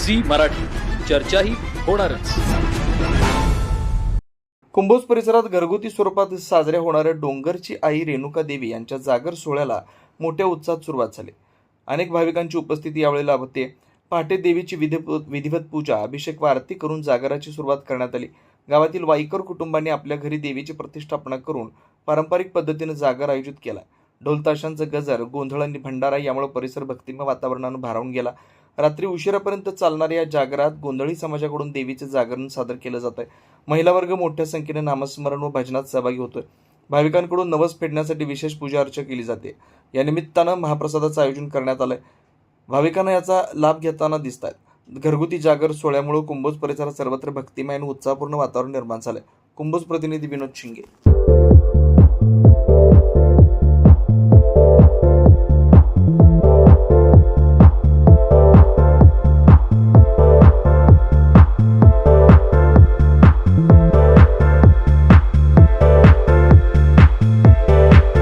Zee Marathi, चर्चाही होणारच. कुंभोज परिसरात घरगुती स्वरूपात साजऱ्या होणाऱ्या डोंगरची आई रेणुका देवी यांच्या जागर सोहळ्याला मोठ्या उत्साहात सुरुवात झाली. अनेक भाविकांची उपस्थिती यावेळी लाभते. पहाटे देवीची विधिवत पूजा, अभिषेक व आरती करून जागराची सुरुवात करण्यात आली. गावातील वाईकर कुटुंबांनी आपल्या घरी देवीची प्रतिष्ठापना करून पारंपरिक पद्धतीने जागर आयोजित केला. ढोलताशांचा गजर, गोंधळ आणि भंडारा यामुळे परिसर भक्तिमय वातावरणाने भारावून गेला. रात्री उशिरापर्यंत चालणाऱ्या या जागरात गोंधळी समाजाकडून देवीचे जागरण सादर केलं जात आहे. महिला वर्ग मोठ्या संख्येने नामस्मरण व भजनात सहभागी होतोय. भाविकांकडून नवस फेडण्यासाठी विशेष पूजा अर्चा केली जाते. या निमित्तानं महाप्रसादाचं आयोजन करण्यात आलंय. भाविकांना याचा लाभ घेताना दिसत आहेत. घरगुती जागर सोहळ्यामुळे कुंभोज परिसरात सर्वत्र भक्तिमय आणि उत्साहपूर्ण वातावरण निर्माण झालंय. कुंभोज प्रतिनिधी विनोद शिंगे.